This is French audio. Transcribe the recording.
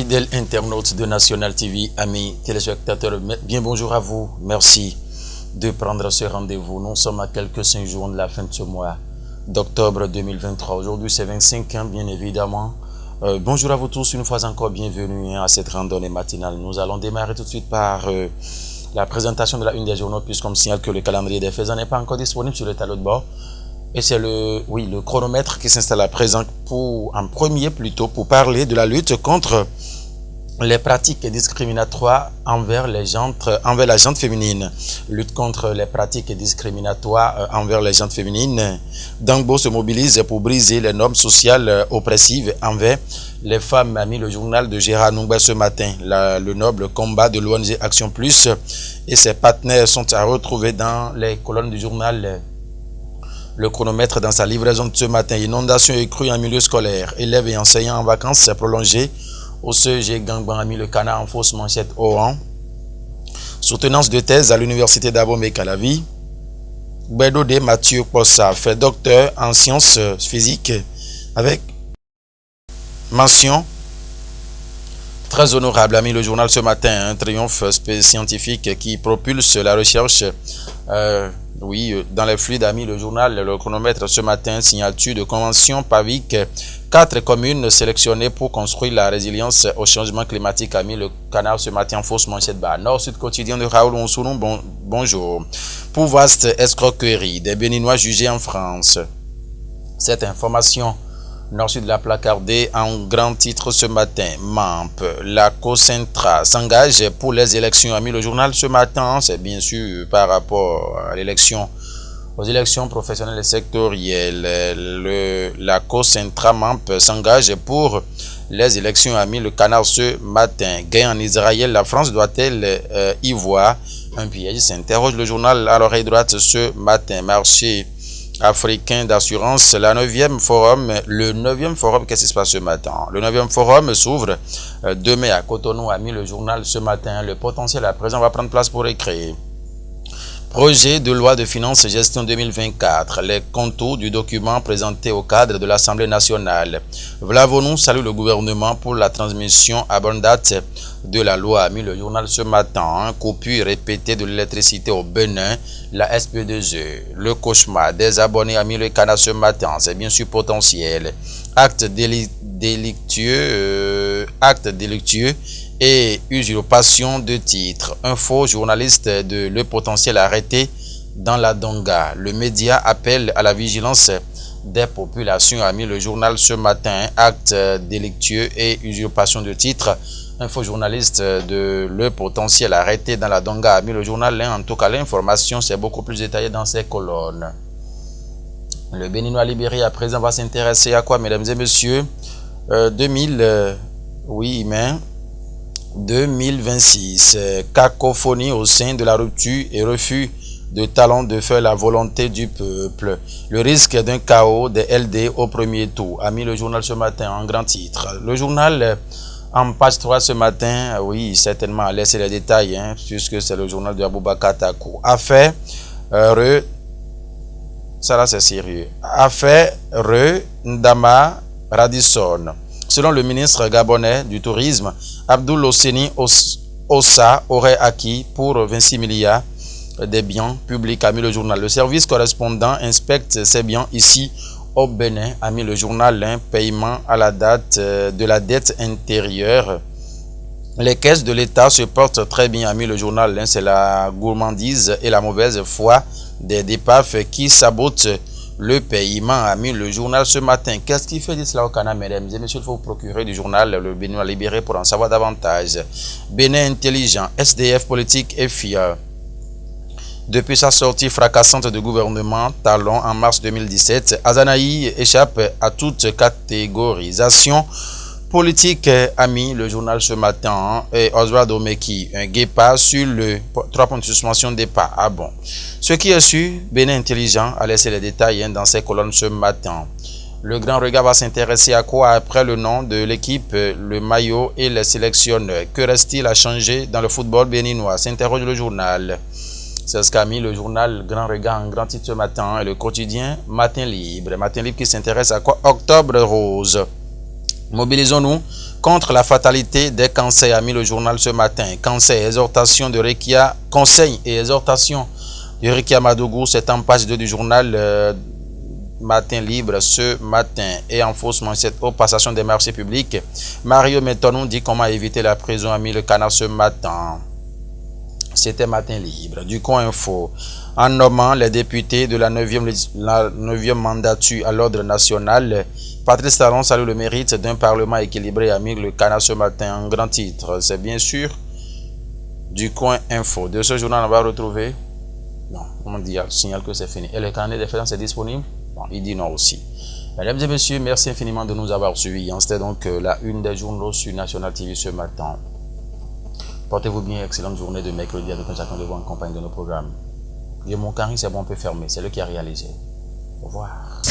Fidèles internautes de National TV, amis téléspectateurs, bien bonjour à vous. Merci de prendre ce rendez-vous. Nous sommes à quelques 5 jours de la fin de ce mois d'octobre 2023. Aujourd'hui, c'est 25 ans, bien évidemment. Bonjour à vous tous, une fois encore, bienvenue à cette randonnée matinale. Nous allons démarrer tout de suite par la présentation de la une des journaux, puisqu'on me signale que le calendrier des faits n'est pas encore disponible sur le tableau de bord. Et c'est le chronomètre qui s'installe à présent en premier pour parler de la lutte contre les pratiques discriminatoires envers la gente féminine. Lutte contre les pratiques discriminatoires envers les gens féminines. Dangbo se mobilise pour briser les normes sociales oppressives envers les femmes, a mis le journal de Gérard Nungba ce matin. Le noble combat de l'ONG Action Plus et ses partenaires sont à retrouver dans les colonnes du journal. Le chronomètre dans sa livraison de ce matin. Inondation et crue en milieu scolaire. Élèves et enseignants en vacances prolongées. Au CEG Gangban a mis le canard en fausse manchette Oran. Soutenance de thèse à l'université d'Abomey-Calavi. Bédodé Mathieu Possa fait docteur en sciences physiques avec mention très honorable, a mis le journal ce matin. Un triomphe scientifique qui propulse la recherche dans les fluides, a mis le journal. Le chronomètre ce matin, signature de convention PAVIC. 4 communes sélectionnées pour construire la résilience au changement climatique, a mis le canard ce matin en fausse manchette bas. Nord-Sud quotidien de Raoul Onsounou, bonjour. Pour vaste escroquerie, des Béninois jugés en France. Cette information, Nord-Sud l'a placardée en grand titre ce matin. MAMP, la COCENTRA s'engage pour les élections, a mis le journal ce matin. C'est bien sûr par rapport à aux élections professionnelles et sectorielles. La COCENTRA MAMP s'engage pour les élections, a mis le canard ce matin. Gain en Israël, la France doit-elle y voir un piège, s'interroge le journal à l'oreille droite ce matin. Marché africain d'assurance, le 9e forum, qu'est-ce qui se passe ce matin? Le 9e forum s'ouvre demain à Cotonou, a mis le journal ce matin. Le potentiel à présent va prendre place pour écrire. Projet de loi de finances gestion 2024, les contours du document présenté au cadre de l'Assemblée nationale. Vlavonou salue le gouvernement pour la transmission à bonne date de la loi, a mis le journal ce matin. Coupure répétée de l'électricité au Bénin, la SP2E. Le cauchemar des abonnés, a mis le canard ce matin, c'est bien sûr potentiel. Acte délictueux et usurpation de titre. Info journaliste de Le Potentiel arrêté dans la Donga. Le média appelle à la vigilance des populations, a mis le journal ce matin. Acte délictueux et usurpation de titre. Info journaliste de Le Potentiel arrêté dans la Donga, a mis le journal. En tout cas, l'information c'est beaucoup plus détaillé dans ces colonnes. Le Béninois libéré à présent va s'intéresser à quoi, mesdames et messieurs? 2026, cacophonie au sein de la rupture et refus de talent de faire la volonté du peuple. Le risque d'un chaos des LD au premier tour, a mis le journal ce matin en grand titre. Le journal en page 3 ce matin, certainement à laisser les détails, puisque c'est le journal de Aboubakar Takou. Affaire ça là c'est sérieux. Affaire Ndama Radisson. Selon le ministre gabonais du Tourisme, Abdoul Osseni Ossa aurait acquis pour 26 milliards des biens publics, a mis le journal. Le service correspondant inspecte ces biens ici au Bénin, a mis le journal. Paiement à la date de la dette intérieure. Les caisses de l'État se portent très bien, a mis le journal. C'est la gourmandise et la mauvaise foi des DEPAF qui sabotent le paiement, a mis le journal ce matin. Qu'est-ce qui fait de cela au Canada, mesdames et messieurs? Il faut vous procurer du journal Le Béninois libéré pour en savoir davantage. Bénin intelligent, SDF politique et fier. Depuis sa sortie fracassante du gouvernement Talon en mars 2017, Azanaï échappe à toute catégorisation politique, a mis le journal ce matin. Et Oswald Omeki, un guépard sur le 3 points de suspension départ. Ah bon. Ce qui est sûr, Bénin intelligent a laissé les détails dans ses colonnes ce matin. Le grand regard va s'intéresser à quoi après le nom de l'équipe, le maillot et les sélectionneurs. Que reste-t-il à changer dans le football béninois? S'interroge le journal. C'est ce qu'a mis le journal Grand Regard en grand titre ce matin. Et le quotidien Matin Libre. Matin Libre qui s'intéresse à quoi? Octobre Rose. Mobilisons-nous contre la fatalité des cancers, a mis le journal ce matin. Cancer, exhortation de Rekia, conseil et exhortation de Rekia Madougou, c'est en page 2 du journal Matin Libre ce matin. Et en fausse manchette, aux passations des marchés publics, Mario Métonou dit comment éviter la prison, a mis le canard ce matin. C'était Matin Libre. Du Coin Info, en nommant les députés de la 9e mandature à l'ordre national, Patrice Talon salue le mérite d'un parlement équilibré, a mis le canard ce matin en grand titre. C'est bien sûr Du Coin Info. De ce journal, on va retrouver. Non, on dit, signale que c'est fini. Et le carnet des fréquences est disponible? Bon, il dit non aussi. Mesdames et messieurs, merci infiniment de nous avoir suivis. C'était donc la une des journaux sur National TV ce matin. Portez-vous bien, excellente journée de mercredi avec chacun de vous en compagnie de nos programmes. Et mon carré, c'est bon, on peut fermer. C'est lui qui a réalisé. Au revoir.